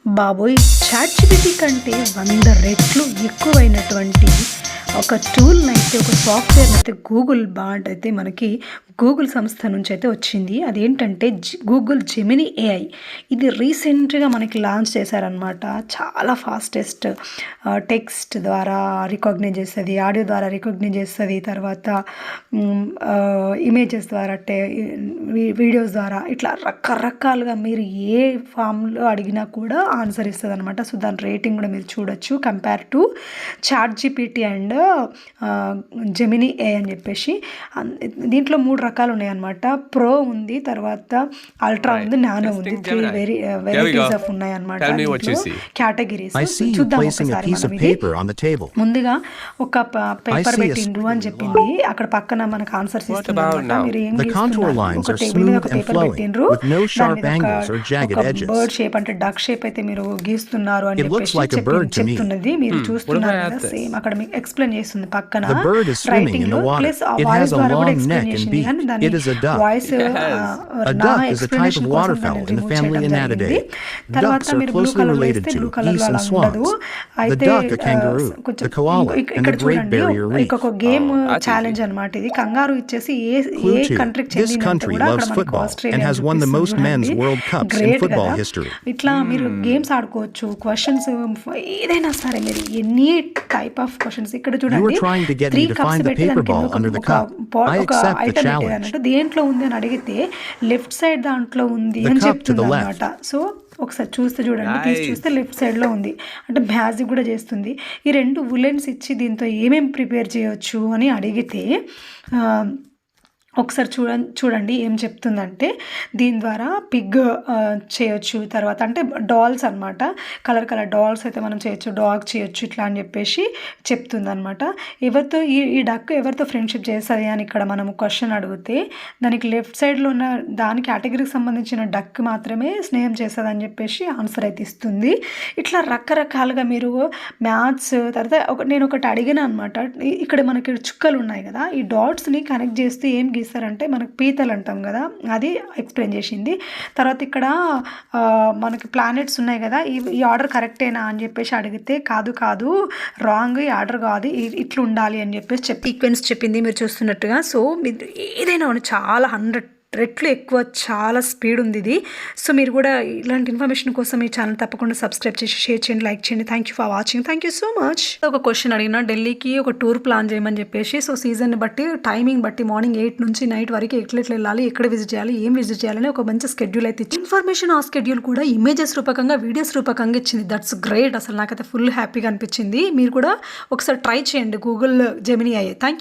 బాబోయ్! చాట్‌జీపీటీ కంటే 100 రెట్లు ఎక్కువైనటువంటి ఒక టూల్‌నైతే, ఒక సాఫ్ట్‌వేర్‌నైతే అయితే మనకి గూగుల్ సంస్థ నుంచయితే వచ్చింది. అదేంటంటే గూగుల్ జెమినీ ఏఐ. ఇది రీసెంట్‌గా మనకి లాంచ్ చేశారనమాట. చాలా ఫాస్టెస్ట్ టెక్స్ట్ ద్వారా రికాగ్నైజ్ చేస్తది, ఆడియో ద్వారా రికాగ్నైజ్ చేస్తది. తర్వాత ఇమేజెస్ ద్వారా వీడియోస్ ద్వారా ఇట్లా రకరకాలుగా మీరు ఏ ఫామ్‌లో అడిగినా కూడా ఆన్సర్ ఇస్తదనమాట. సో, దాని రేటింగ్ కూడా మీరు చూడొచ్చు. Compare to ChatGPT and Gemini AI అని చెప్పేసి. దీంట్లో 3 రకాలు ఉన్నాయన్నమాట. ప్రో ఉంది, తర్వాత అల్ట్రా ఉంది, నానో ఉంది. 3 వెరైటీస్ ఆఫ్ ఉన్నాయన్నమాట. కేటగిరీస్ చూద్దాం ఒకసారి. ముందుగా ఒక పేపర్ పెట్టిండ్రు అని చెప్పింది. అక్కడ పక్కన మనకు ఆన్సర్స్ ఇస్తున్నారు. మీరు ఏం గీస్తున్నారు? ఒక టేబుల్ మీద ఒక పేపర్ పెట్టిండ్రు. బర్డ్ షేప్ అంటే డక్ షేప్ అయితే మీరు గీస్తున్నారు అని చెప్పేసి చెప్తున్నది. మీరు చూస్తున్నారు కదా, సేమ్ అక్కడ మీకు ఎక్స్ప్లెయిన్ చేస్తుంది పక్కన రైటింగ్ లో. ప్లస్ ఆ వాయిస్ ద్వారా కూడా ఎక్స్ప్లెయిన్ చేసింది. కానీ దాని వాయిస్ నా ఎక్స్ప్లెనేషన్ కోసం దాన్ని రిమూవ్ చేయడం జరిగింది. తర్వాత మీరు బ్లూ కలర్ లో వేస్తే బ్లూ కలర్ లో అలా ఉండదు. అయితే కొంచెం ఇక్కడ చూడండి, ఇంకొక గేమ్ ఛాలెంజ్ అనమాట ఇది. కంగారు ఇచ్చేసి ఏ కంట్రీకి చెందినంత కూడా అక్కడ మనకు ఆస్ట్రేలియా గ్రేట్ కదా. ఇట్లా మీరు గేమ్స్ ఆడుకోవచ్చు. క్వశ్చన్స్ ఏదైనా సరే, మీరు ఎనీ టైప్ ఆఫ్ క్వశ్చన్స్. ఇక్కడ చూడండి 3 కప్స్ పెట్టి ఒక ఐటమ్ పెట్టారన్నట్టు. దేంట్లో ఉంది అని అడిగితే లెఫ్ట్ సైడ్ దాంట్లో ఉంది అని చెప్తుంది అనమాట. సో ఒకసారి చూస్తే చూడండి, తీసి చూస్తే లెఫ్ట్ సైడ్లో ఉంది అంటే మ్యాజిక్ కూడా చేస్తుంది. ఈ 2 వులెన్స్ ఇచ్చి దీంతో ఏమేమి ప్రిపేర్ చేయొచ్చు అని అడిగితే ఒకసారి చూడండి ఏం చెప్తుందంటే, దీని ద్వారా పిగ్ చేయొచ్చు. తర్వాత అంటే డాల్స్ అనమాట, కలర్ డాల్స్ అయితే మనం చేయొచ్చు, డాగ్ చేయొచ్చు ఇట్లా అని చెప్పేసి చెప్తుందనమాట. ఎవరితో ఈ డక్ ఎవరితో ఫ్రెండ్షిప్ చేస్తుంది అని ఇక్కడ మనం క్వశ్చన్ అడిగితే, దానికి లెఫ్ట్ సైడ్లో ఉన్న దాని కేటగిరీకి సంబంధించిన డక్ మాత్రమే స్నేహం చేస్తుంది అని చెప్పేసి ఆన్సర్ అయితే ఇస్తుంది. ఇట్లా రకరకాలుగా మీరు మ్యాథ్స్. తర్వాత నేను ఒకటి అడిగిన అనమాట. ఇక్కడ మనకి చుక్కలు ఉన్నాయి కదా, ఈ డాట్స్ని కనెక్ట్ చేస్తే ఏం గీస్తారంటే మనకు పీతలు అంటాం కదా, అది ఎక్స్ప్లెయిన్ చేసింది. తర్వాత ఇక్కడ మనకి ప్లానెట్స్ ఉన్నాయి కదా, ఈ ఆర్డర్ కరెక్టేనా అని చెప్పేసి అడిగితే కాదు రాంగ్, ఈ ఆర్డర్ కాదు, ఇట్లా ఉండాలి అని చెప్పేసి సీక్వెన్స్ చెప్పింది మీరు చూస్తున్నట్టుగా. సో మీరు ఏదైనా చాలా 100 రెట్లు ఎక్కువ, చాలా స్పీడ్ ఉంది ఇది. సో మీరు కూడా ఇలాంటి ఇన్ఫర్మేషన్ కోసం ఈ ఛానల్ తప్పకుండా సబ్స్క్రైబ్ చేసి షేర్ చేయండి, లైక్ చేయండి. Thank you for watching. Thank you so much. ఒక క్వశ్చన్ అడిగిన, ఢిల్లీకి ఒక టూర్ ప్లాన్ చేయమని చెప్పేసి. సో సీజన్ని బట్టి, టైమింగ్ బట్టి మార్నింగ్ 8 నుంచి నైట్ వరకు ఎట్లా వెళ్ళాలి, ఎక్కడ విజిట్ చేయాలి, ఏం విజిట్ చేయాలని ఒక మంచి స్కెడ్యూల్ అయితే ఇచ్చి, ఇన్ఫర్మేషన్ ఆ స్కెడ్యూల్ కూడా ఇమేజెస్ రూపకంగా, వీడియోస్ రూపకంగా ఇచ్చింది. That's great. అసలు నాకైతే ఫుల్ హ్యాపీగా అనిపించింది. మీరు కూడా ఒకసారి ట్రై చేయండి Google Gemini AI. Thank you.